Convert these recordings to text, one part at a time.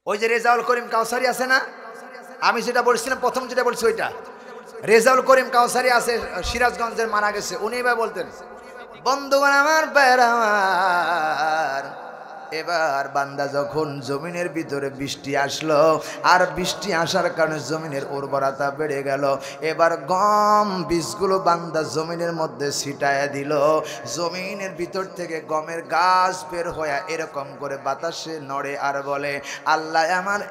ওই যে রেজাউল করিম কাউসারি আছে না, আমি যেটা বলছিলাম প্রথম যেটা বলছি ওইটা, রেজাউল করিম কাউসারি আছে সিরাজগঞ্জের, মারা গেছে। উনি এবার বলতেন, বন্ধুগণ আমার এবার বান্দা যখন জমিনের ভিতরে বৃষ্টি আসলো, আর বৃষ্টি আসার কারণে জমিনের উর্বরতা বেড়ে গেল, এবার গম বীজগুলো বান্দা জমিনের মধ্যে ছিটায়া দিল, জমিনের ভিতর থেকে গমের গাছ বের হয়ে এরকম করে বাতাসে নড়ে আর বলে আল্লাহ আমার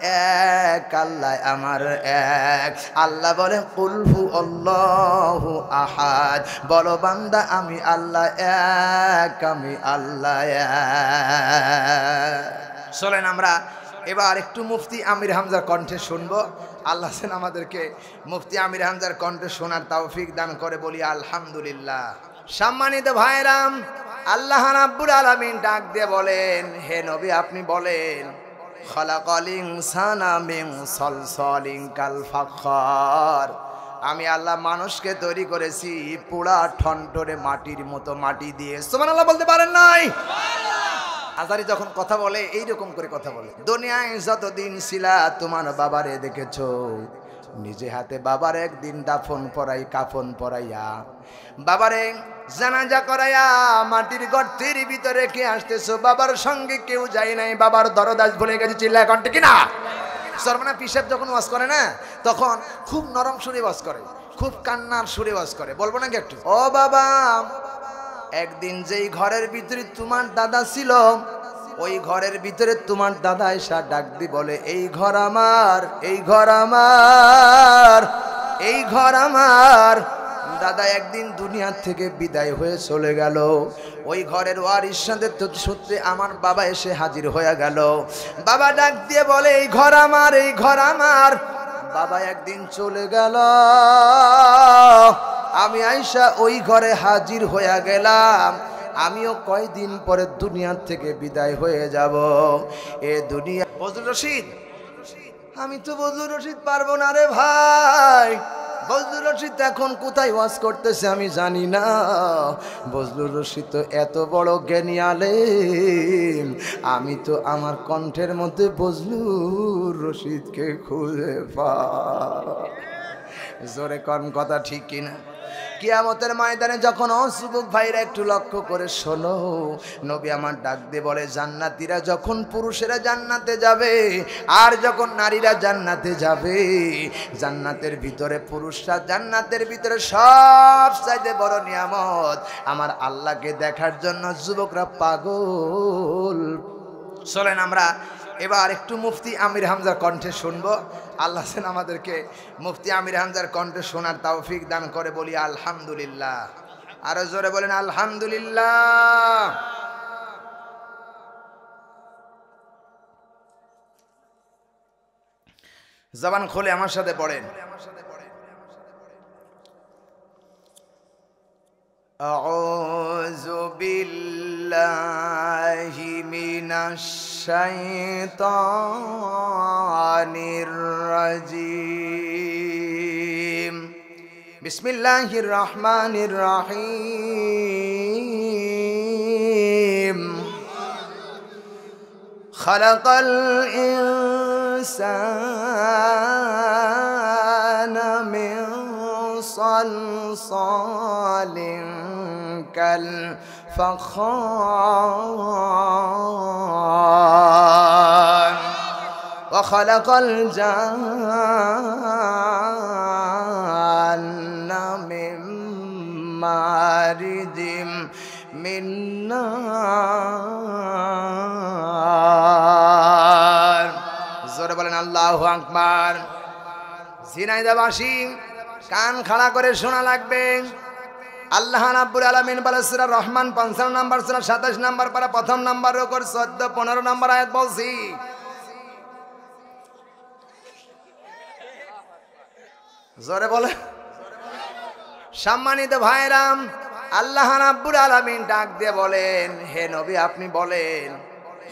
এক, আল্লাহ আমার এক। আল্লাহ বলে কুল হু আল্লাহু আহাদ, বলো বান্দা আমি আল্লাহ এক, আমি আল্লাহ এক। চলেন আমরা এবার একটু মুফতি আমির হামজার কণ্ঠে শুনবো। আল্লাহ যেন আমাদেরকে মুফতি আমির হামজার কণ্ঠে শোনার তৌফিক দান করে, বলি আলহামদুলিল্লাহ। সম্মানিত ভাইরাম, আল্লাহ রাব্বুল আলামিন ডাক দিয়ে বলেন, হে নবী আপনি বলেন, খালাকাল ইনসানা মিন সালসালিন কাল ফাখর, আমি আল্লাহ মানুষকে তৈরি করেছি পোড়া ঠনঠনে মাটির মতো, মাটি দিয়ে। সুবহানাল্লাহ বলতে পারেন নাই? আজারি যখন কথা বলে এইরকম করে কথা বলে, দুনিয়ায় যতদিন ছিলা তোমার বাবারে দেখেছো, নিজে হাতে বাবার একদিন দাফন পরাই, কাফন পরাইয়া, বাবারে জানাজা করাইয়া মাটির গর্তের ভিতরে রেখে আসতেছো, বাবার সঙ্গে কেউ যায় নাই, বাবার দরদাস ভুলে গেছে। চিল্লা এখন ঠিক না? সরমানা পিসাব যখন ওয়াজ করে না, তখন খুব নরম সুরে ওয়াজ করে, খুব কান্নার সুরে ওয়াজ করে। বলবো নাকি একটু? ও বাবা, একদিন যেই ঘরের ভিতরে তোমার দাদা ছিল, ওই ঘরের ভিতরে তোমার দাদা এসা ডাক দি বলে, এই ঘর আমার, এই ঘর আমার, এই ঘর আমার। দাদা একদিন দুনিয়া থেকে বিদায় হয়ে চলে গেল, ওই ঘরের ওয়ারিস সূত্রে আমার বাবা এসে হাজির হয়ে গেল। বাবা ডাক দিয়ে বলে, এই ঘর আমার, এই ঘর আমার। বাবা একদিন চলে গেল, আমি আইসা ওই ঘরে হাজির হয়ে গেলাম। আমিও কয়দিন পরে দুনিয়া থেকে বিদায় হয়ে যাব। এ দুনিয়া বজলুর রশিদ, আমি তো বজলুর রশিদ পারবো না রে ভাই। বজলুর রশিদ এখন কোথায় ওয়াজ করতেছে আমি জানি না। বজলুর রশিদ তো এত বড় জ্ঞানী আলেম, আমি তো আমার কণ্ঠের মধ্যে বজলুর রশিদকে খুঁজে পাই। জোরে কোন কথা ঠিক কিনা? কিয়ামতের ময়দানে যখন যুবক ভাইরা একটু লক্ষ্য করে শোনো, নবী আমার ডাক দিয়ে বলে, জান্নাতীরা যখন পুরুষেরা জান্নাতে যাবে, আর যখন নারীরা জান্নাতে যাবে, জান্নাতের ভিতরে পুরুষরা জান্নাতের ভিতরে সব চাইতে বড় নিয়ামত আমার আল্লাহকে দেখার জন্য যুবকরা পাগল। চলেন আমরা এবার একটু মুফতি আমির হামজার কণ্ঠে শুনবো। আল্লাহ যেন আমাদেরকে মুফতি আমির হামজার কণ্ঠে শোনার তৌফিক দান করে, বলি আলহামদুলিল্লাহ। আরো জোরে বলেন আলহামদুলিল্লাহ। জবান খুলে আমার সাথে পড়েন, আউযু বিল্লাহি মিনাশ শাইতানির রাজিম। বিসমিল্লাহির রহমানির রহিম। খালাকাল ইনসানা মিন সালসালিন কাল ফাখর ওয়া খালাকাল জান্না মিন মারিজিম মিন নার। জোরে বলেন আল্লাহু আকবার। ঝিনাইদহবাসী কান খাড়া করে শোনা লাগবে। আল্লাহ রাব্বুল আলামিন বলে সূরা রহমান ৫৫ নম্বর সূরা ২৭ নম্বর পারা প্রথম নম্বর রুকুর ১৪-১৫ নম্বর আয়াত বলছি, জোরে বলে। সম্মানিত ভাইরাম, আল্লাহ রাব্বুল আলামিন ডাক দিয়ে বলেন, হে নবী আপনি বলেন,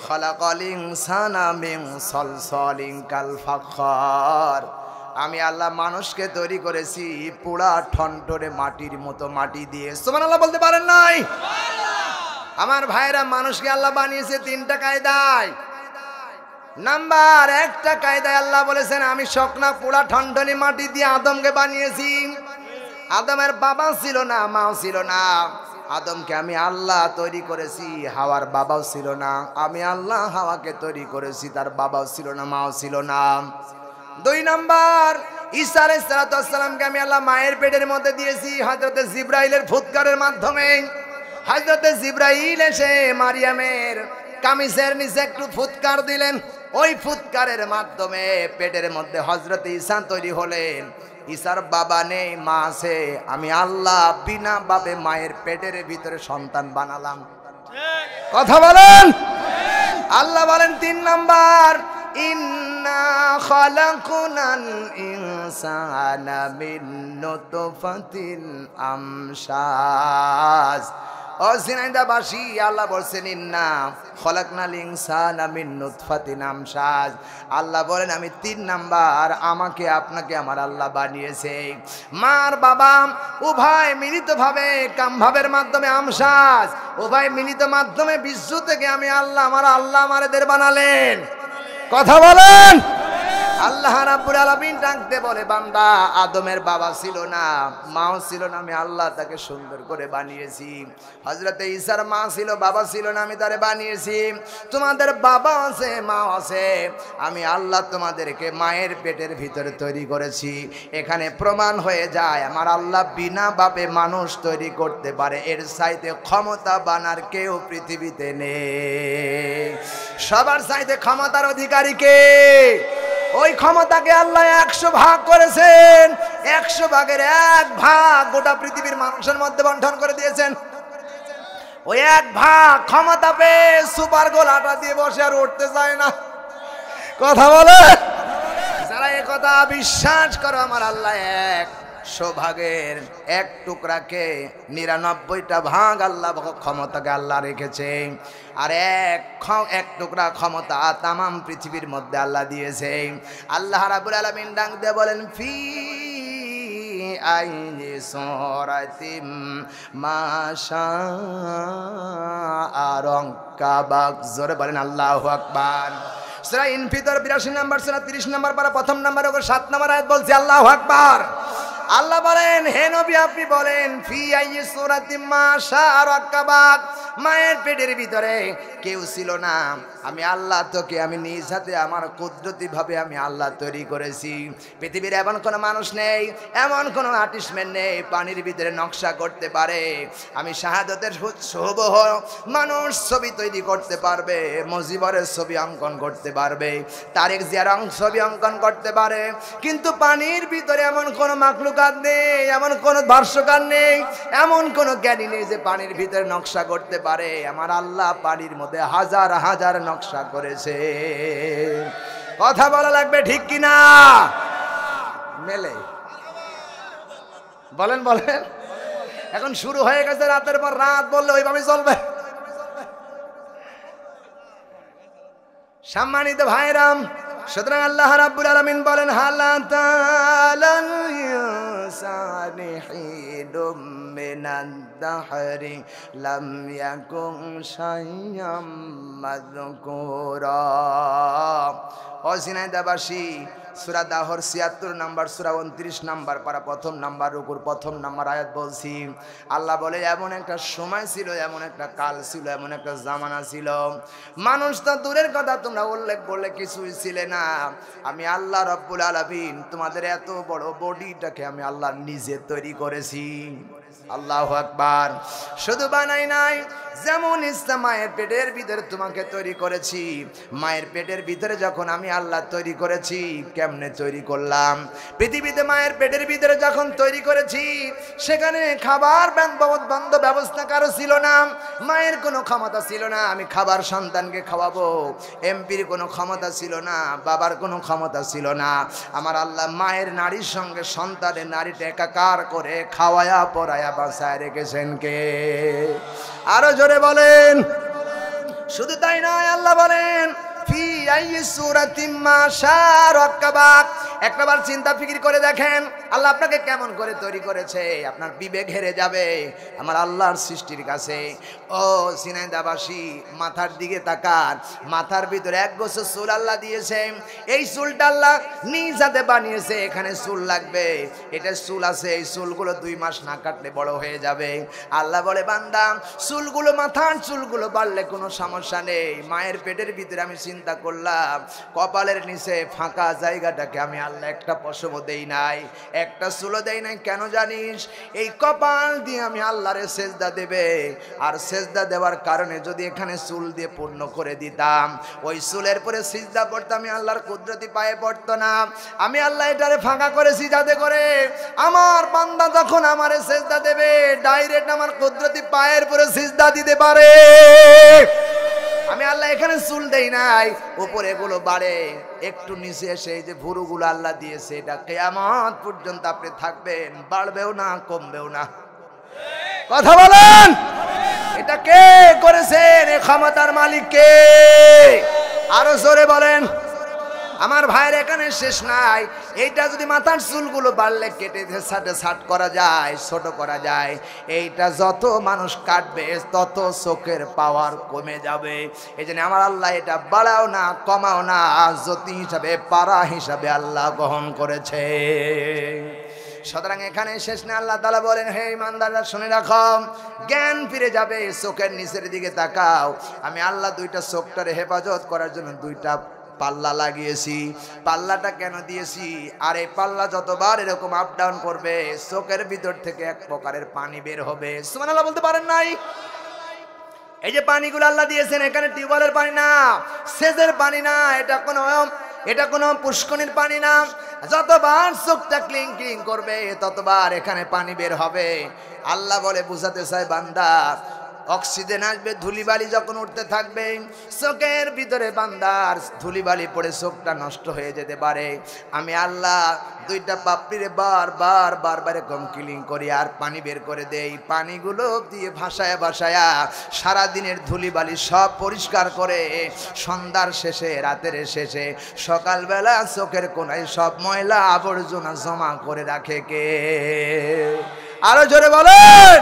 খালাকাল ইনসানা মিন সালসালিন কাল ফাখর, আমি আল্লাহ মানুষকে তৈরি করেছি পোড়া ঠনঠনে মাটির মতো, মাটি দিয়ে। সুবহানাল্লাহ বলতে পারেন নাই? আমার ভাইরা, মানুষকে আল্লাহ বানিয়েছে তিনটা কায়দায়। নাম্বার একটা কায়দায় আল্লাহ বলেছেন আমি শুকনা পোড়া ঠনঠনি মাটি দিয়ে আদমকে বানিয়েছি। আদমের বাবা ছিল না, মাও ছিল না। আদমকে আমি আল্লাহ তৈরি করেছি, হাওয়ার বাবাও ছিল না। আমি আল্লাহ হাওয়াকে তৈরি করেছি, তার বাবাও ছিল না, মাও ছিল না। 2 নাম্বার ঈসা আলাইহিস সালামকে আমি আল্লাহ মায়ের পেটের মধ্যে দিয়েছি হযরতে জিবরাইলের ফুৎকারের মাধ্যমে। হযরতে জিবরাইল এসে মারিয়ামের কামিজের নিচে একটু ফুৎকার দিলেন, ওই ফুৎকারের মাধ্যমে পেটের মধ্যে হযরতে ঈসা তৈরি হলেন। ঈসার বাবা নেই, মা আছে, আমি আল্লাহ বিনা বাপে মায়ের পেটের ভিতরে সন্তান বানালাম। কথা বলেন। আল্লাহ বলেন 3 নাম্বার ইন্না খালাকনাল ইনসানা মিন নুতফাতিন আমশাজ। ও জিনাইদাবাসী, আল্লাহ বলছেন ইন্না খালাকনাল ইনসানা মিন নুতফাতিন আমশাজ। আল্লাহ বলেন আমি 3 নাম্বার আমাকে আপনাকে আমার আল্লাহ বানিয়েছে। মার বাবা উভয় মিলিতভাবে কামভাবের মাধ্যমে আমশাজ, উভয় মিলিত মাধ্যমে বিশ্ব থেকে আমি আল্লাহ আমাদের বানালেন। কথা বলেন। আল্লাহ রাব্বুল আলামিন ডাকতে বলে বান্দা আদমের বাবা ছিল না, মাও ছিল না, আমি আল্লাহ তাকে সুন্দর করে বানিয়েছি। হযরতে ঈসার মা ছিল, বাবা ছিল না, আমি তারে বানিয়েছি। তোমাদের বাবা আছে, মা আছে, আমি আল্লাহ তোমাদেরকে মায়ের পেটের ভিতরে তৈরি করেছি। এখানে প্রমাণ হয়ে যায় আমার আল্লাহ বিনা বাপে মানুষ তৈরি করতে পারে, এর চাইতে ক্ষমতা বানার কেউ পৃথিবীতে নেই। সবার চাইতে ক্ষমতার অধিকারী কে? ওই ক্ষমতাকে আল্লাহ 100 ভাগ করেছেন, 100 ভাগের 1 ভাগ গোটা পৃথিবীর মানুষের মধ্যে বন্টন করে দিয়েছেন। ওই 1 ভাগ ক্ষমতা পেয়ে সুপার গোল আটা দিয়ে বসে আর উঠতে চায় না। কথা বলে। যারা এই কথা বিশ্বাস করো আমার আল্লাহ 100 ভাগের 1 টুকরাকে 99টা ভাগ আল্লাহ ক্ষমতাকে আল্লাহ রেখেছে, আর এক টুকরা ক্ষমতা তামাম পৃথিবীর মধ্যে আল্লাহ দিয়েছে। আল্লাহ রাব্বুল আলামিন ডাক দিয়ে বলেন ফি আইয়ি সূরাতিম মা শাআ রাক্কাবাক। জোরে বলেন আল্লাহু আকবার। সূরা ইনফিতর 82 নম্বর সূরা 30 নম্বর পারা 1ম নম্বর ওর 7 নম্বর আয়াত বলছে আল্লাহু আকবার। আল্লাহ বলেন হে নবী আপনি বলেন ফি আইয়ি সূরাতিম মা শাআ রাক্কাবাক। মায়ের পেটের ভিতরে কেউ ছিল না, আমি আল্লাহ তোকে আমি নিজ হাতে আমার কুদরতি ভাবে আমি আল্লাহ তৈরি করেছি। পৃথিবীর এমন কোনো মানুষ নেই, এমন কোনো আর্টিস্টম্যান নেই পানির ভিতরে নকশা করতে পারে। আমি শাহাদতের হুবহু মানুষ ছবি তৈরি করতে পারবে, মুজিবরের ছবি অঙ্কন করতে পারবে, তারেক জিয়ার ছবি অঙ্কন করতে পারে, কিন্তু পানির ভিতরে এমন কোনো মাখলুকাত নেই, এমন কোনো ভাষ্যকার নেই, এমন কোনো জ্ঞানী নেই যে পানির ভিতরে নকশা করতে পারে। আমার আল্লাহ পানির মধ্যে হাজার হাজার নকশা করেছে। কথা বলা লাগবে ঠিক কিনা? মেলে বলেন বলেন। এখন শুরু হয়ে গেছে, রাতের পর রাত বললে ওইভাবে চলবে। সম্মানিত ভাইরাম, সুতরাং আল্লাহ রাব্বুল আলামিন বলেন হালাতালাল ইনসানি হিদুম মিনাদ দাহরি লাম ইয়াকুন শাইয়াম মাযকুরা। ও জিনাইদাবাসী, সূরা দাহর 76 নম্বর, সূরা 29 নম্বর পারা 1ম নম্বর রুকুর 1ম নম্বর আয়াত বলছি। আল্লাহ বলে এমন একটা সময় ছিল, এমন একটা কাল ছিল, এমন একটা জামানা ছিল, মানুষ তো দূরের কথা তোমরা উল্লেখ করলে কিছুই ছিলে না। আমি আল্লাহ রাব্বুল আলামিন তোমাদের এত বড় বডিটাকে আমি আল্লাহ নিজে তৈরি করেছি। আল্লাহু আকবার। শুধু বানাই নাই, যেমন ইচ্ছা মায়ের পেটের ভিতরে তোমাকে তৈরি করেছি। মায়ের পেটের ভিতরে যখন আমি আল্লাহ তৈরি করেছি, কেমনে তৈরি করলাম? পৃথিবীতে মায়ের পেটের ভিতরে যখন তৈরি করেছি, সেখানে খাবার বন্ধ ব্যবস্থা কারো ছিল না, মায়ের কোনো ক্ষমতা ছিল না আমি খাবার সন্তানকে খাওয়াবো, এমপির কোনো ক্ষমতা ছিল না, বাবার কোনো ক্ষমতা ছিল না। আমার আল্লাহ মায়ের নারীর সঙ্গে সন্তানের নারীটা একাকার করে খাওয়ায়া পরায়া বাঁচায় রেখেছেন কে? আরো জোরে বলেন। শুধু তাই নয়, আল্লাহ বলেন ফি আইয়ি সূরাতিম মা শাআ রাক্কাবাক। একবার চিন্তা ফিকির করে দেখেন আল্লাহ আপনাকে কেমন করে তৈরি করেছে, আপনার বিবেক হেরে যাবে আমার আল্লাহর সৃষ্টির কাছে। ও সিনাইদাবাসী, মাথার দিকে তাকান, মাথার ভিতরে এক গোছ চুল আল্লাহ দিয়েছে। এই চুলটা আল্লাহ নিজ হাতে বানিয়েছে। এখানে চুল লাগবে, এটা চুল আছে, এই চুলগুলো 2 মাস না কাটলে বড় হয়ে যাবে। আল্লাহ বলে বান্দা, চুলগুলো মাথার চুলগুলো বাড়লে কোনো সমস্যা নেই। মায়ের পেটের ভিতরে আমি চিন্তা করলাম, কপালের নিচে ফাঁকা জায়গাটাকে আমি আল্লাহ একটা পশমও দেই নাই, একটা চুলও দেই নাই। কেন জানিস? এই কপাল দিয়ে আমি আল্লাহরে সেজদা দেবে, আর সেজদা দেওয়ার কারণে যদি এখানে চুল দিয়ে পূর্ণ করে দিতাম, ওই চুলের পরে সিজদা পড়তাম, আমি আল্লাহর কুদরতি পায়ে পড়তো না। আমি আল্লাহ এটারে ফাঁকা করেছি যাতে করে আমার বান্দা যখন আমারে সেজদা দেবে ডাইরেক্ট আমার কুদরতি পায়ের পরে সিজদা দিতে পারে। আমি আল্লাহ এখানে চুল দেই নাই, উপরে এগুলো বাড়ে, একটু নিচে এসে এই যে ভুরুগুলো আল্লাহ দিয়েছে, এটা কিয়ামত পর্যন্ত আপনি থাকবেন, বাড়বেও না কমবেও না। কথা বলেন, এটা কে করেছেন? এই ক্ষমতার মালিক কে? আরো জোরে বলেন। আমার ভাইয়ের এখানে শেষ নাই। এইটা যদি মাথার চুলগুলো বাড়লে কেটে সাটে সাট করা যায়, ছোট করা যায়, এইটা যত মানুষ কাটবে তত চোখের পাওয়ার কমে যাবে। এই জন্য আমার আল্লাহ এটা বাড়াও না কমাও না, জ্যোতি হিসাবে পারা হিসাবে আল্লাহ গ্রহণ করেছে। সুতরাং এখানে শেষ না। আল্লাহ তাআলা বলেন, হে ইমানদাররা শুনে রাখো, জ্ঞান ফিরে যাবে, চোখের নিচের দিকে তাকাও। আমি আল্লাহ 2টা চোখটারে হেফাজত করার জন্য 2টা পাল্লা লাগিয়েছি। পাল্লাটা কেন দিয়েছি? আর এই পাল্লা যতবার এরকম আপ ডাউন করবে, চোখের ভিতর থেকে এক প্রকারের পানি বের হবে। সুবহানাল্লাহ বলতে পারেন নাই? এই যে পানিগুলো আল্লাহ দিয়েছেন, এখানে টিউবওয়েলের পানি না, সেচের পানি না, এটা কোনো পুষ্করিণীর পানি না। যতবার চোখটা ক্লিং ক্লিং করবে ততবার এখানে পানি বের হবে। আল্লাহ বলে বুঝাতে চায় বান্দা, অক্সিজেন আসবে, ধুলিবালি যখন উঠতে থাকবে চোখের ভিতরে বান্দার ধুলিবালি পড়ে চোখটা নষ্ট হয়ে যেতে পারে। আমি আল্লাহ 2টা পাপড়িরে বারবার এরকম ক্লিং করি আর পানি বের করে দেই। পানিগুলো দিয়ে ভাসায়া ভাসায়া সারাদিনের ধুলিবালি সব পরিষ্কার করে সন্ধ্যার শেষে, রাতের শেষে, সকালবেলা চোখের কোনায় সব ময়লা আবর্জনা জমা করে রাখে কে? আরো জোরে বলেন।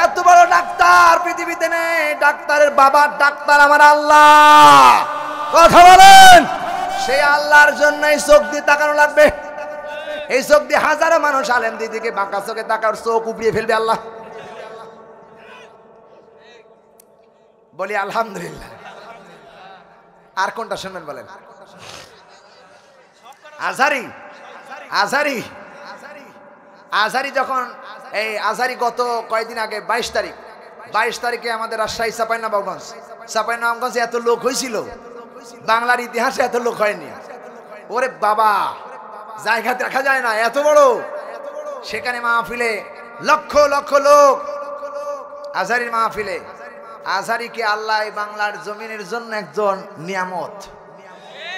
এত বড় ডাক্তার পৃথিবীতে নেই, ডাক্তারের বাবার ডাক্তার আমার আল্লাহ। কথা বলেন। সেই আল্লাহর জন্য এই চোখ দিয়ে তাকানো লাগবে। এই চোখ দিয়ে হাজারো মানুষ আলেম দিদিকে বাঁকা চোখে তাকার, চোখ উপড়িয়ে ফেলবে আল্লাহ। বলি আলহামদুলিল্লাহ। আর কোনটা শুনবেন বলেন? আজহারি যখন এই আজহারি গত কয়েকদিন আগে 22 তারিখে আমাদের রাজশাহী চাঁপাইনবাবগঞ্জ এত লোক হয়েছিল, বাংলার ইতিহাসে এত লোক হয়নি। ওরে বাবা, জায়গা দেখা যায় না, এত বড়। সেখানে মাহফিলে লক্ষ লক্ষ লোক, আজহারির মাহফিলে। আজহারিকে আল্লাহ বাংলার জমিনের জন্য একজন নিয়ামত।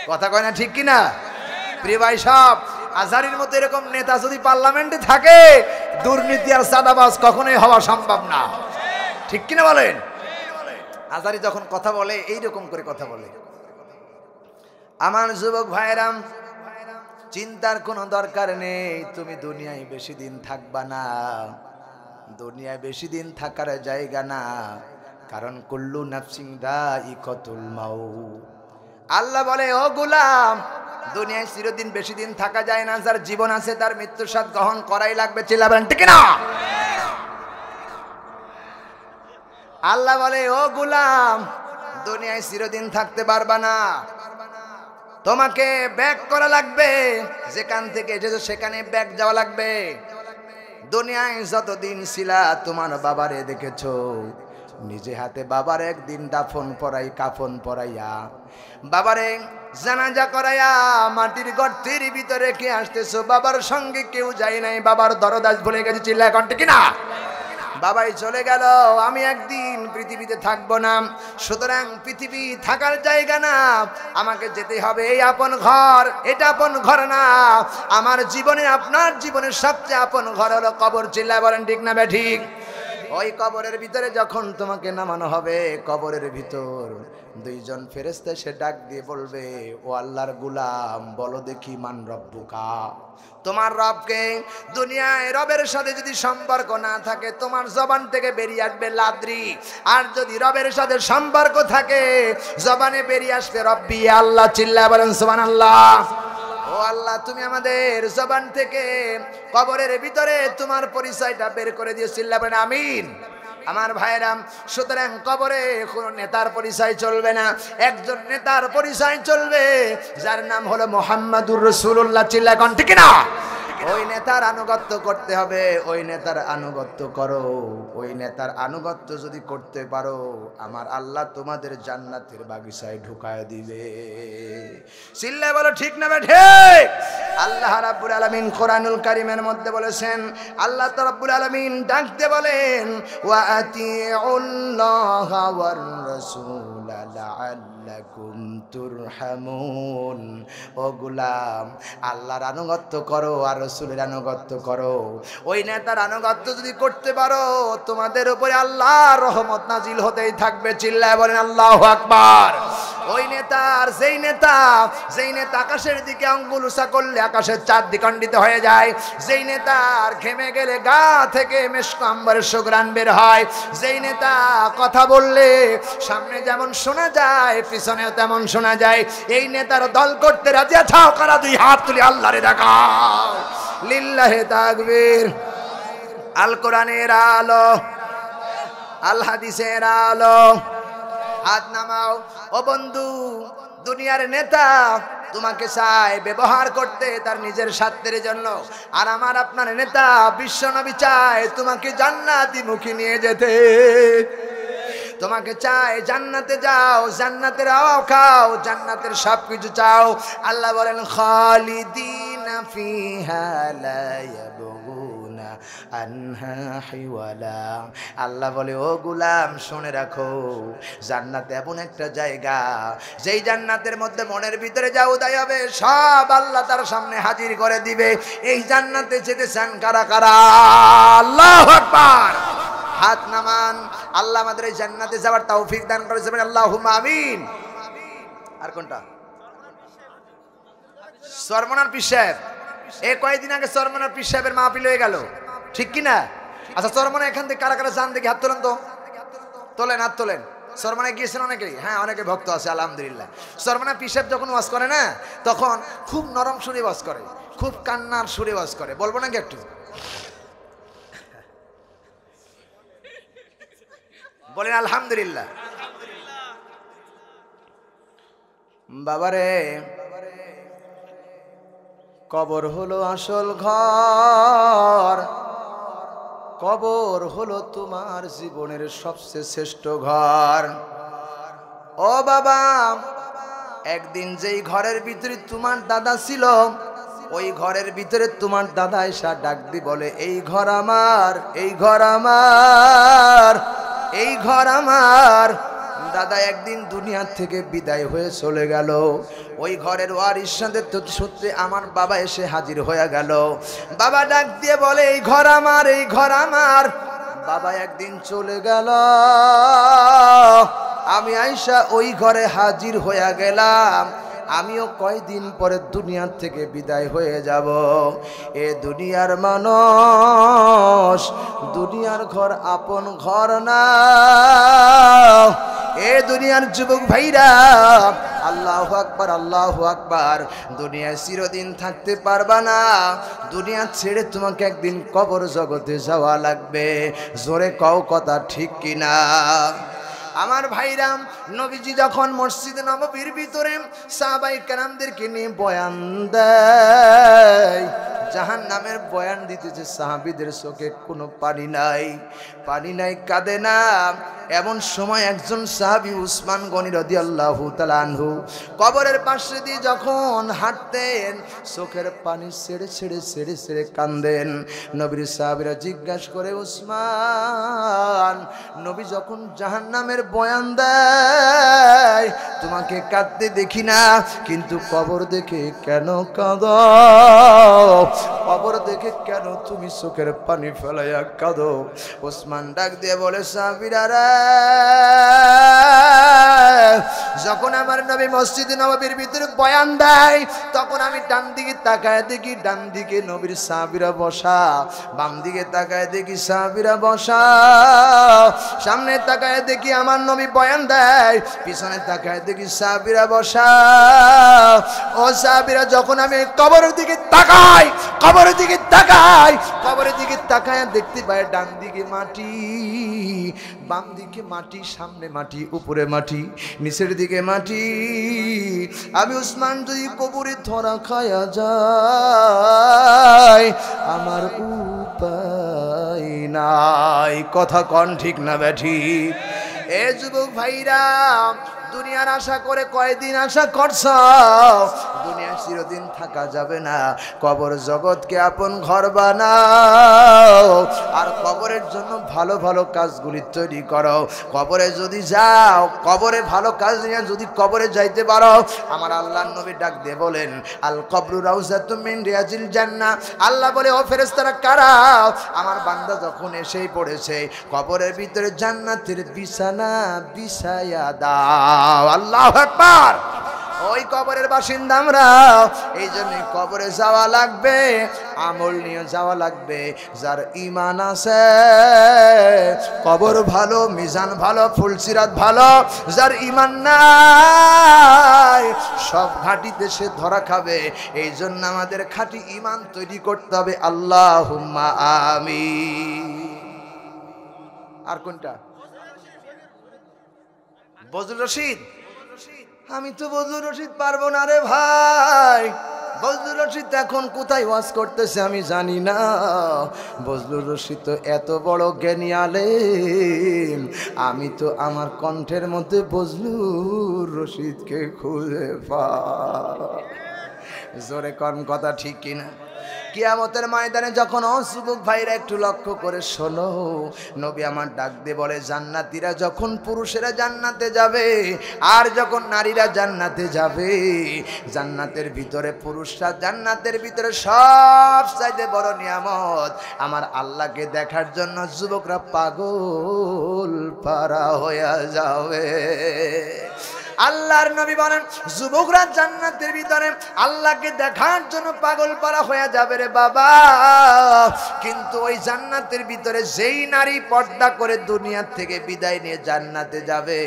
কথা কয় না ঠিক কিনা? প্রিয় ভাই সব, আজহারির মতো এরকম নেতা যদি পার্লামেন্টে থাকে, দুর্নীতি আর চাঁদাবাজ কখনোই হওয়া সম্ভব না। ঠিক কিনা বলেন? আজহারি যখন কথা বলে এইরকম করে কথা বলে। আমার যুবক ভাইরাম, চিন্তার কোনো দরকার নেই, তুমি দুনিয়ায় বেশি দিন থাকবা না, দুনিয়ায় বেশি দিন থাকার জায়গা না, কারণ কুল্লু নাফসিন যায়িকাতুল মাউত। আল্লাহ বলে, ও গোলাম, দুনিয়ায় চিরদিন বেশি দিন থাকা যায় না, যার জীবন আছে তার মৃত্যুর স্বাদ গ্রহণ করাই লাগবে। চিল্লাবেন ঠিক না? আল্লাহ বলে, ও গোলাম, দুনিয়ায় চিরদিন থাকতে পারবা না, তোমাকে ব্যাক করা লাগবে, যেখান থেকে এসেছো সেখানে ব্যাক যাওয়া লাগবে। দুনিয়ায় যতদিন ছিলা তোমার বাবারে দেখেছো, নিজে হাতে বাবার একদিন দাফন পরাই, কাফন পরাইয়া, বাবারে জানাজা করাইয়া মাটির গর্তের ভিতরে রেখে আসতেছো। বাবার সঙ্গে কেউ যায় নাই, বাবার দরদাস ভুলে গেছে। চিল্লা এখন ঠিক না? বাবাই চলে গেল, আমি একদিন পৃথিবীতে থাকবো না, সুতরাং পৃথিবী থাকার জায়গা না, আমাকে যেতে হবে। এই আপন ঘর, এটা আপন ঘর না। আমার জীবনে, আপনার জীবনের সবচেয়ে আপন ঘর হলো কবর। চিল্লা বলেন ঠিক না বে ঠিক? ওই কবরের ভিতরে যখন তোমাকে নামানো হবে, কবরের ভিতর দুইজন ফেরেশতা সে ডাক দিয়ে বলবে, ও আল্লাহর গোলাম, বলো দেখি মান রব্বুকা, তোমার রবকে। দুনিয়ায় রবের সাথে যদি সম্পর্ক না থাকে, তোমার জবান থেকে বেরিয়ে আসবে লাদ্রি। আর যদি রবের সাথে সম্পর্ক থাকে, জবানে বেরিয়ে আসবে রব্বি আল্লাহ। চিল্লায় বলেন সুবহানাল্লাহ। ও আল্লাহ, তুমি আমাদের জবান থেকে কবরের ভিতরে তোমার পরিচয়টা বের করে দিও। চিল্লায় বলেন আমিন। আমার ভাইরাম, সুতরাং কবরে কোনো নেতার পরিচয় চলবে না, একজন নেতার পরিচয় চলবে যার নাম হলো মুহাম্মাদুর রাসূলুল্লাহ। চিল্লায় কোন ঠিক না? ওই নেতার আনুগত্য করতে হবে, ওই নেতার আনুগত্য করো। ওই নেতার আনুগত্য যদি করতে পারো, আমার আল্লাহ তোমাদের জান্নাতের বাগিচায় ঢুকায় দিবে। চিল্লায় বলো ঠিক না ঠিক? আল্লাহ রাব্বুল আলামিন কোরআনুল কারীমের মধ্যে বলেছেন, আল্লাহ রাব্বুল আলামিন ডাকতে বলেন, ওয়া আতিউল্লাহা ওয়ার রাসূল লাআল্লাকুম তুরহামুন। ও গোলাম, আল্লাহর আনুগত্য করো আর রাসূলের আনুগত্য করো। ওই নেতার আনুগত্য যদি করতে পারো, তোমাদের উপরে আল্লাহর রহমত নাজিল হতেই থাকবে। চিল্লায় বলেন আল্লাহু আকবার। ওই নেতার যেই নেতা আকাশের দিকে আঙ্গুল উঁচা করলে আকাশের চাঁদ দ্বিখণ্ডিত হয়ে যায়, যেই নেতার ঘেমে গেলে গা থেকে মেশক আম্বরের সুঘ্রাণ বের হয়, যেই নেতা কথা বললে সামনে যেমন শোনা যায় পিছনেও তেমন শোনা যায়, এই নেতার দল করতে রাজি আছো? কারা দুই হাত তুলে আল্লাহরে দেখাও। লিল্লাহে তাকবীর। আল কোরআনের আলো, আল হাদিসের আলো, হাত নামাও। ও বন্ধু, দুনিয়ার নেতা তোমাকে চায় ব্যবহার করতে তার নিজের স্বার্থের জন্য, আর আমার আপনার নেতা বিশ্বনবী চায় তোমাকে জান্নাতি মুখী নিয়ে যেতে। তোমাকে চায় জান্নাতে যাও, জান্নাতের হাওয়া খাও, জান্নাতের সবকিছু চাও। আল্লাহ বলেন খালিদিনা ফিহা লা ইয়াবগুনা আনহা হিওয়ালা। আল্লাহ বলে, ও গোলাম শুনে রাখো, জান্নাত এমন একটা জায়গা, যেই জান্নাতের মধ্যে মনের ভিতরে যা উদয় হবে সব আল্লাহ তার সামনে হাজির করে দিবে। এই জান্নাতে যেতে চান কারা কারা? আল্লাহু আকবার। হাত নামান। আল্লাহ আমাদের এই জান্নাতে যাওয়ার তৌফিক দান করেছেন, আল্লাহুম্মা আমিন। আর কোনটা? সরমনার পীর সাহেব। এই কয়েকদিন আগে সরমনার পীর সাহেবের মাহফিল হয়ে গেল, ঠিক কি না? আচ্ছা, সরমনা এখান থেকে কারা কারা জান দেখি হাত তোলেন তো। তোলেন, হাত তোলেন। সরমনায় গিয়েছেন অনেকেই? হ্যাঁ, অনেকে ভক্ত আছে আলহামদুলিল্লাহ। সরমনা পীর সাহেব যখন ওয়াজ করে না, তখন খুব নরম সুরে ওয়াজ করে, খুব কান্নার সুরে ওয়াজ করে। বলবো নাকি একটু? বলেন আলহামদুলিল্লাহ। বাবারে, কবর হলো আসল ঘর, কবর হলো তোমার জীবনের সবচেয়ে শ্রেষ্ঠ ঘর। ও বাবা, একদিন যেই ঘরের ভিতরে তোমার দাদা ছিল, ওই ঘরের ভিতরে তোমার দাদা এসে ডাক দি বলে, এই ঘর আমার, এই ঘর আমার, এই ঘর আমার। দাদা একদিন দুনিয়া থেকে বিদায় হয়ে চলে গেল। ওই ঘরের ওয়ারিশ সূত্রে আমার বাবা এসে হাজির হয়ে গেল। বাবা ডাক দিয়ে বলে, এই ঘর আমার, এই ঘর আমার। বাবা একদিন চলে গেল, আমি আইসা ওই ঘরে হাজির হয়ে গেলাম। আমিও কয়দিন পরে দুনিয়া থেকে বিদায় হয়ে যাব। এ দুনিয়ার মানুষ, দুনিয়ার ঘর আপন ঘর না। এ দুনিয়ার যুবক ভাইরা, আল্লাহু আকবার, আল্লাহু আকবার। দুনিয়ায় চিরদিন থাকতে পারবা না, দুনিয়া ছেড়ে তোমাকে একদিন কবর জগতে যাওয়া লাগবে। জোরে কও কথা ঠিক কিনা? আমার ভাইরাম, নবীজি যখন মসজিদে নববীর ভিতরে সাহাবায়ে কেরামদেরকে নিয়ে বয়ান দেয়, জাহান্নামের বয়ান দিতেছে, সাহাবীদের চোখে কোনো পানি নাই, পানি নাই, কাঁদে না। এমন সময় একজন সাহাবী উসমান গনি রাদিয়াল্লাহু তাআলা আনহু কবরের পাশে দিয়ে যখন হাঁটতেন, চোখের পানি ছেড়ে ছেড়ে ছেড়ে ছেড়ে কাঁদেন। নবীর সাহাবীরা জিজ্ঞাসা করে, উসমান, নবী যখন জাহান্নামের বয়ান দেয় তোমাকে কাঁদতে দেখি না, কিন্তু কবর দেখে কেন কাঁদো? কবর দেখে কেন তুমি চোখের পানি ফেলাইয়া কাঁদো? ওসমান ডাক দিয়ে বলে, সাহাবীরা রে, যখন আমার নবী মসজিদে নববীর ভিতরে বয়ান দেয় তখন আমি ডান দিকে তাকায় দেখি ডান দিকে নবীর সাহাবীরা বসা, বাম দিকে তাকায় দেখি সাহাবীরা বসা, সামনে তাকায় দেখি আমার নবী বয়ান দেয়, পিছনে তাকায় দেখি সাহাবীরা বসা। ও সাহাবীরা, যখন আমি কবরের দিকে তাকাই, কবরের দিকে তাকাই, কবরের দিকে তাকায় দেখতে পাই ডান দিকে মাটি, বাম দিকে মাটি, সামনে মাটি, উপরে মাটি, নিচের দিকে মাটি। আমি ওসমান যদি কবরে ধরা খায়া যায় আমার উপায় নাই। কথা কন ঠিক না ব্যাঠি? এ যুবক ভাইরা, দুনিয়ার আশা করে কয়দিন আশা করছ? দুনিয়া চিরদিন থাকা যাবে না। কবর জগৎকে আপন ঘর বানাও, আর কবরের জন্য ভালো ভালো কাজগুলি তৈরি করো। কবরে যদি যাও, কবরে ভালো কাজ নিয়ে যদি কবরে যাইতে পারো, আমার আল্লাহর নবী ডাক দিয়ে বলেন, আল কবরু রাউযাতুম মিন রিয়াজিল জান্নাহ। আল্লাহ বলে, ও ফেরেশতারা কারা? আমার বান্দা যখন এসেই পড়েছে, কবরের ভিতরে জান্নাতের বিছানা বিছায়া দাও। আল্লাহু আকবার। ওই কবরের বাসিন্দা আমরা, এই জন্য কবরে যাওয়া লাগবে, আমল নিয়ে যাওয়া লাগবে। যার ঈমান আছে কবর ভালো, মিজান ভালো, ফুলসিরাত ভালো। যার ঈমান নাই সব ঘাটিতে সে ধরা খাবে। এই জন্য আমাদের খাঁটি ঈমান তৈরি করতে হবে। আল্লাহুম্মা আমিন। আর কোনটা? বজলুর রশিদ। আমি তো বজলুর রশিদ পারবো না রে ভাই। বজলুর রশিদ এখন কোথায় ওয়াজ করতেছে আমি জানি না। বজলুর রশিদ তো এত বড় জ্ঞানী আলেম, আমি তো আমার কণ্ঠের মধ্যে বজলুর রশিদকে খুঁজে পাই। জোরে কোন কথা ঠিক কিনা? কিয়ামতের ময়দানে যখন ও যুবক ভাইরা একটু লক্ষ্য করে শোনো, নবী আমার ডাক দিয়ে বলে, জান্নাতীরা যখন পুরুষেরা জান্নাতে যাবে আর যখন নারীরা জান্নাতে যাবে, জান্নাতের ভিতরে পুরুষরা, জান্নাতের ভিতরে সব চাইতে বড় নিয়ামত আমার আল্লাহকে দেখার জন্য যুবকরা পাগল পারা হয়ে যাবে। আল্লাহর নবী বলেন, যুবকরা জান্নাতের ভিতরে আল্লাহকে দেখার জন্য পাগল পারা হয়ে যাবে রে বাবা। কিন্তু ওই জান্নাতের ভিতরে যেই নারী পর্দা করে দুনিয়ার থেকে বিদায় নিয়ে জান্নাতে যাবে,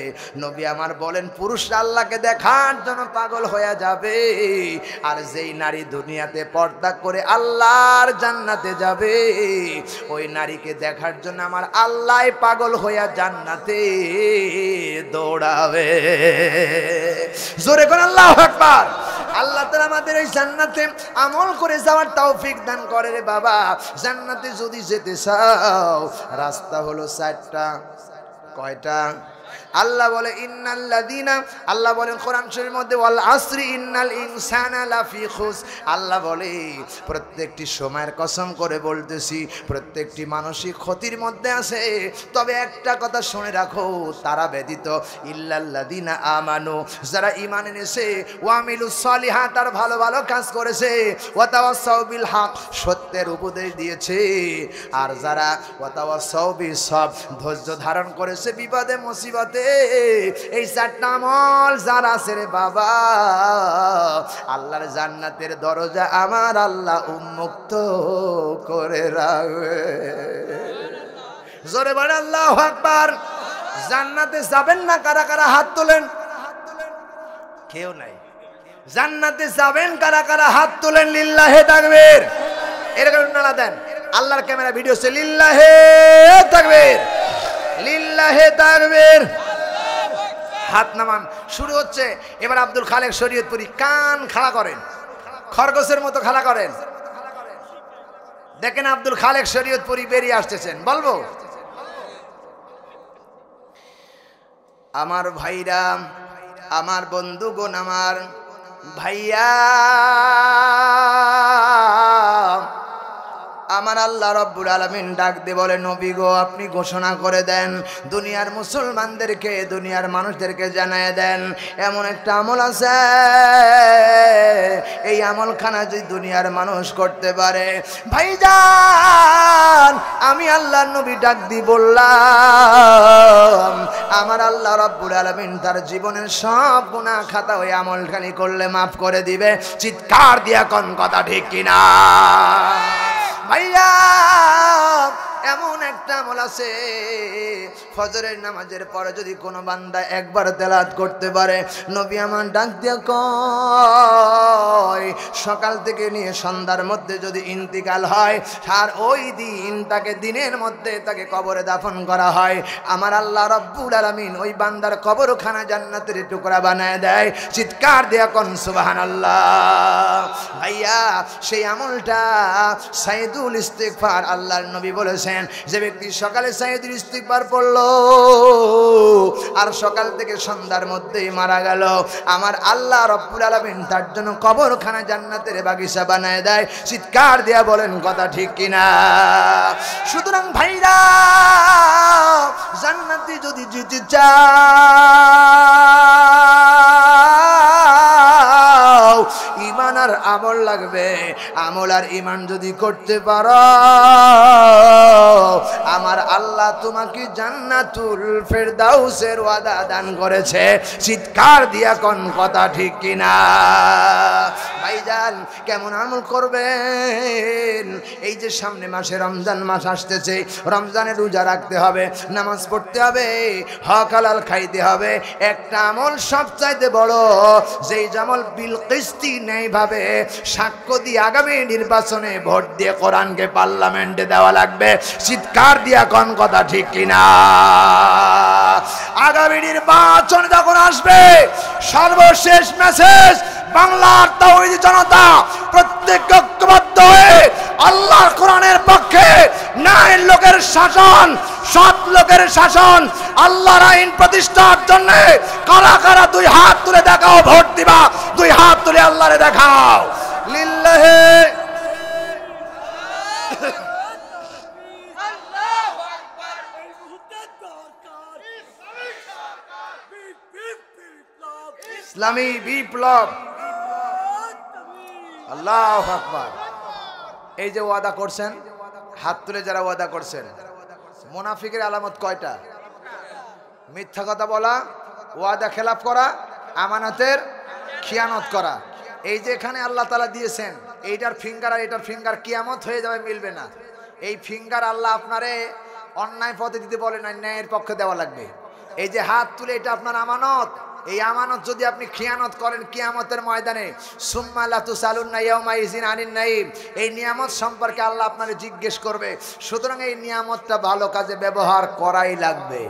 নবী আমার বলেন, পুরুষরা আল্লাহকে দেখার জন্য পাগল হয়ে যাবে। আর যেই নারী দুনিয়াতে পর্দা করে আল্লাহর জান্নাতে যাবে, ওই নারীকে দেখার জন্য আমার আল্লাহ পাগল হইয়া জান্নাতে দৌড়াবে। জোরে কোন আল্লাহু আকবার। আল্লাহ তাআলা আমাদের এই জান্নাতে আমল করে যাওয়ার তৌফিক দান করে রে বাবা। জান্নাতে যদি যেতে চাও, রাস্তা হলো 4টা। কয়টা? আল্লাহ বলে, ইন্নাল্লাযীনা, আল্লাহ বলেন কোরআন শরীফের মধ্যে, ওয়াল আসরি ইন্নাল ইনসানা লাফি খুস। আল্লাহ বলে, প্রত্যেকটি সময়ের কসম করে বলতেছি, প্রত্যেকটি মানসিক ক্ষতির মধ্যে আছে। তবে একটা কথা শুনে রাখো, তারা ব্যতীত, ইল্লাল্লাযীনা আমানু, যারা ঈমান এনেছে, ওয়া আমিলুস সলিহাত, আর ভালো ভালো কাজ করেছে, ওয়া তাওয়াসাউ বিল হক, সত্যের উপদেশ দিয়েছে, আর যারা ওয়া তাওয়াসাউ বিস সবর, ধৈর্য ধারণ করেছে বিপদে মুসিবতে। এই 4টা আমল যার আছে রে বাবা, আল্লাহর জান্নাতের দরজা আমার আল্লাহ উন্মুক্ত করে রাখবে। জোরে বলেন আল্লাহু আকবার। জান্নাতে যাবেন না কারা কারা হাত তোলেন? কেউ নাই। জান্নাতে যাবেন কারা কারা হাত তোলেন? লিল্লাহে তাকবীর। এরকম নারা দেন। আল্লাহর ক্যামেরা ভিডিও সে লিল্লাহে তাকবীর, লিল্লাহে তাকবীর। হাত নামান। শুরু হচ্ছে এবার। আব্দুল খালেক শরীয়তপুরী, কান খাড়া করেন, খরগোশের মতো খাড়া করেন। দেখেন আব্দুল খালেক শরীয়তপুরী বেরিয়ে আসতেছেন। বলবো, আমার ভাইরা, আমার বন্ধুগণ, আমার ভাইয়া, আমার আমার আল্লাহ রব্বুল আলামিন ডাক দিয়ে বলে, নবী গো আপনি ঘোষণা করে দেন, দুনিয়ার মুসলমানদেরকে, দুনিয়ার মানুষদেরকে জানায় দেন, এমন একটা আমল আছে, এই আমলখানা যদি দুনিয়ার মানুষ করতে পারে, ভাইজান আমি আল্লাহর নবী ডাক দিয়ে বললাম, আমার আল্লাহ রব্বুল আলামিন তার জীবনের সব গুনাহ খাতা ওই আমলখানি করলে মাফ করে দিবে। চিৎকার দিয়া কোন কথা ঠিক কিনা? ভাইয়া এমন একটা আমল আছে, ফজরের নামাজের পরে যদি কোনো বান্দা একবার তেলাওয়াত করতে পারে, নবী আমার ডাক দিয়া কয় সকাল থেকে নিয়ে সন্ধ্যার মধ্যে যদি ইন্তিকাল হয়, আর ওই দিন তাকে দিনের মধ্যে তাকে কবরে দাফন করা হয়, আমার আল্লাহ রব্বুল আলামিন ওই বান্দার কবরখানা জান্নাতের টুকরা বানায় দেয়। চিৎকার দিয়া কোন সুবহানাল্লাহ। ভাইয়া সেই আমলটা সাইয়্যিদুল ইস্তিগফার, আল্লাহর নবী বলেছেন যে ব্যক্তি সকালে সাইয়্যিদুল ইস্তিগফার পড়লো আর সকাল থেকে সন্ধ্যার মধ্যেই মারা গেল, আমার আল্লাহ রব্বুল আলামিন তার জন্য কবরখানা জান্নাতের বাগিচা বানায় দেয়। চিৎকার দিয়া বলেন কথা ঠিক কিনা? সুতরাং ভাইরা জান্নাতে যদি যেতে চাও, ঈমান আর আমল লাগবে। আমল আর ঈমান যদি করতে পারো, আমার আল্লাহ তোমাকে জান্নাতুল ফেরদাউসের ওয়াদা দান করেছে। চিৎকার দিয়া কোন কথা ঠিক কিনা? ভাইজান কেমন আমল করবেন? এই যে সামনে মাসে রমজান মাস আসতেছে, রমজানে রোজা রাখতে হবে, নামাজ পড়তে হবে, হক হালাল খাইতে হবে। একটা আমল সবচাইতে বড়, যেই আমল বিল কিস্তি নেই ভাবে সাক্ষ্য দিয়ে আগামী নির্বাচনে ভোট দিয়ে কোরআনকে পার্লামেন্টে দেওয়া লাগবে। চিৎকার দিয়া কোন কথা ঠিক কিনা? আগামী নির্বাচন যখন আসবে, সর্বশেষ মেসেজ বাংলার তাওহীদি জনতা প্রত্যেক ঐক্যবদ্ধ হয়ে আল্লাহর কোরআনের পক্ষে, ন্যায়ের লোকের শাসন, সৎ লোকের শাসন, আল্লাহর আইন প্রতিষ্ঠার জন্য কারা কারা দুই হাত তুলে দেখাও, ভোট দিবা, দুই হাত তুলে আল্লাহরে দেখাও। লিল্লাহি ইসলামী বিপ্লব, আল্লাহু আকবার। এই যে ওয়াদা করছেন, হাত তুলে যারা ওয়াদা করছেন, মুনাফিকের আলামত কয়টা? মিথ্যা কথা বলা, ওয়াদা খেলাপ করা, আমানতের খিয়ানত করা। এই যে এখানে আল্লাহ তাআলা দিয়েছেন, এইটার ফিঙ্গার আর এটার ফিঙ্গার কিয়ামত হয়ে যাবে, মিলবে না। এই ফিঙ্গার আল্লাহ আপনারে অন্যায় পথে দিতে বলে না, ন্যায়ের পক্ষে দেওয়া লাগবে। এই যে হাত তুলে, এটা আপনার আমানত। এই আমানত যদি আপনি খিয়ানত করেন কিয়ামতের ময়দানে, সুম্মা লা তুসালুন্না ইয়াউমাইযিন আনিন নাঈম, এই নিয়ামত সম্পর্কে আল্লাহ আপনারে জিজ্ঞেস করবে। সুতরাং এই নিয়ামতটা ভালো কাজে ব্যবহার করাই লাগবে।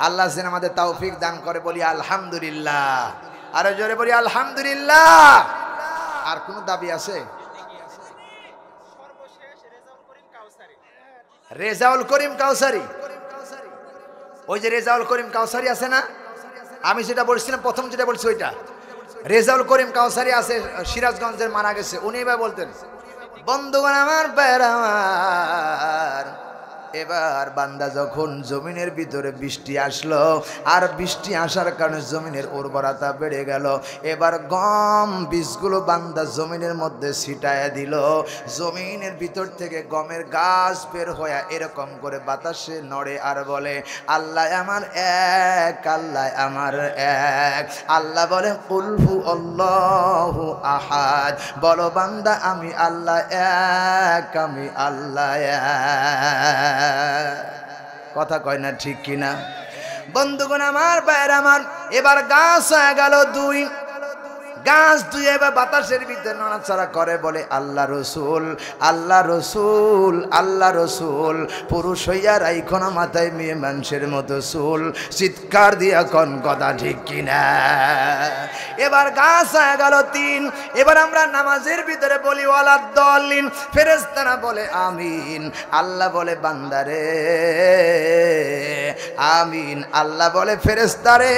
আল্লাহ যেন আমাদের তৌফিক দান করে, বলি আলহামদুলিল্লাহ। আরো জোরে বলি আলহামদুলিল্লাহ। আর কোন দাবি আছে? রেজাউল করিম কাউসারি, ওই যে রেজাউল করিম কাউসারি আছে না, আমি যেটা বলছিলাম প্রথম, যেটা বলছি ওইটা। রেজাউল করিম কাউসারি আছে সিরাজগঞ্জের, মারা গেছে। উনি এবার বলতেন, বন্ধুগণ আমার, ভাইরা আমার, এবার বান্দা যখন জমিনের ভিতরে বৃষ্টি আসলো, আর বৃষ্টি আসার কারণে জমিনের উর্বরতা বেড়ে গেল, এবার গম বীজগুলো বান্দা জমিনের মধ্যে ছিটায় দিল। জমিনের ভিতর থেকে গমের গাছ বের হয়ে এরকম করে বাতাসে নড়ে আর বলে, আল্লাহ আমার এক, আল্লাহ আমার এক। আল্লাহ বলে, কুল হু আল্লাহু আহাদ, বলো বান্দা আমি আল্লাহ এক, আমি আল্লাহ এক। কথা কয় না ঠিক কিনা? বন্ধুগণ আমার, ভাইরা আমার, এবার গাছ হয়ে গেল দুই। গাছ দুই এবার বাতাসের ভিতরে নড়াচড়া করে, বলে আল্লাহ রসুল, আল্লাহ রসুল, আল্লাহ রসুল। পুরুষ হইয়া রাইখো না মাথায় মেয়ে মানুষের মতো চুল। চিৎকার দিয়া কোন কথা ঠিক কিনা? এবার গাছ হয়ে গেল তিন। এবার আমরা নামাজের ভিতরে বলি ওয়ালাদ দলিন, ফেরেশতারা বলে আমিন। আল্লাহ বলে বান্দারে আমিন। আল্লাহ বলে ফেরেশতারে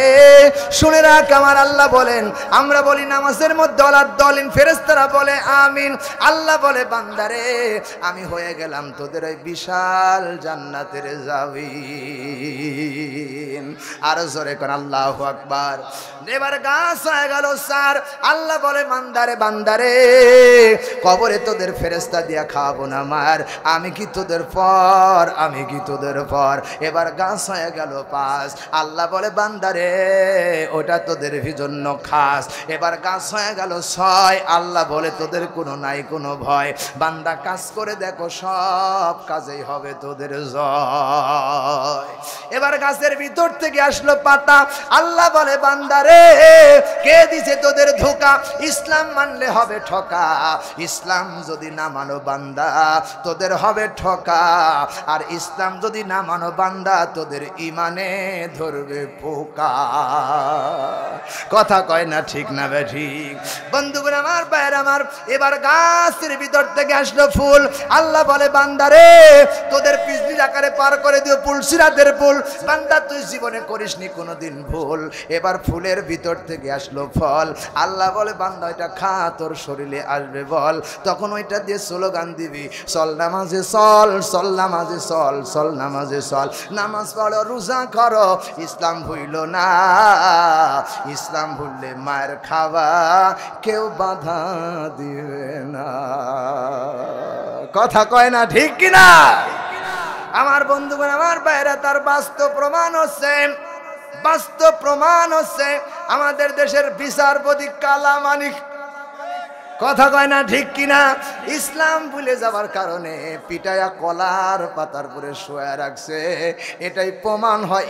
শুনে রাখ, আমার আল্লাহ বলেন, আমরা বলি নামাজের মধ্যে ওয়ালাদ দলিন ফেরেশতারা বলে আমিন। আল্লাহ বলে বান্দারে আমি হয়ে গেলাম তোদের ওই বিশাল জান্নাতের জামিন। আর জোরে কোন আল্লাহু আকবার। এবার গাছ হয়ে গেল স্যার। আল্লাহ বলে বান্দারে বান্দারে কবরে তোদের ফেরেশতা দিয়া খাওয়াবো না মার, আমি কি তোদের পর, আমি কি তোদের পর। এবার গাছ হয়ে গেল পাঁচ। আল্লাহ বলে বান্দারে ওটা তোদের জন্য খাস। এবার গাছ হয়ে গেল ছয়। আল্লাহ বলে তোদের কোনো নাই কোনো ভয়, বান্দা কাজ করে দেখো সব কাজেই হবে তোদের জয়। এবার গাছের ভিতর থেকে আসলো পাতা। আল্লাহ বলে বান্দারে কে দিছে তোদের ধোঁকা, ইসলাম মানলে হবে ঠকা, ইসলাম যদি না মানো বান্দা তোদের হবে ঠকা, আর ইসলাম যদি না মানো বান্দা তোদের ইমানে ধরবে পোকা। কথা কয় না ঠিক না বে ঠিক? বন্ধুগণ আমার ভাইয়ের আমার, এবার গাছের ভিতর থেকে আসলো ফুল। আল্লাহ বলে বান্দারে তোদের পিছলি আকারে পার করে দিও পুল, সিরাতের পুল, বান্দা তুই জীবনে করিসনি কোনোদিন ভুল। এবার ফুলের ভিতর থেকে আসলো ফল। আল্লাহ বলে বান্দা এটা খা, তোর শরীরে আসবে বল। তখন ওইটা দিয়ে স্লোগান দিবি, চল নামাজে চল, চল নামাজে চল, চল নামাজে চল, নামাজ পড়ো রোজা করো, ইসলাম ভুইল না, ইসলাম ভুললে মায়ের খাওয়া কেউ বাধা দিবে না। কথা কয় না ঠিক কিনা? আমার বন্ধুগণ আমার বাইরে তার বাস্তব প্রমাণ হচ্ছে, বাস্তব প্রমাণ হচ্ছে আমাদের দেশের বিচারপতি কালা মানিক। কথা কয় না ঠিক কিনা? ইসলাম ভুলে যাবার কারণে পিটায়া কলার পাতার পরে শোয়া রাখছে। এটাই প্রমাণ হয়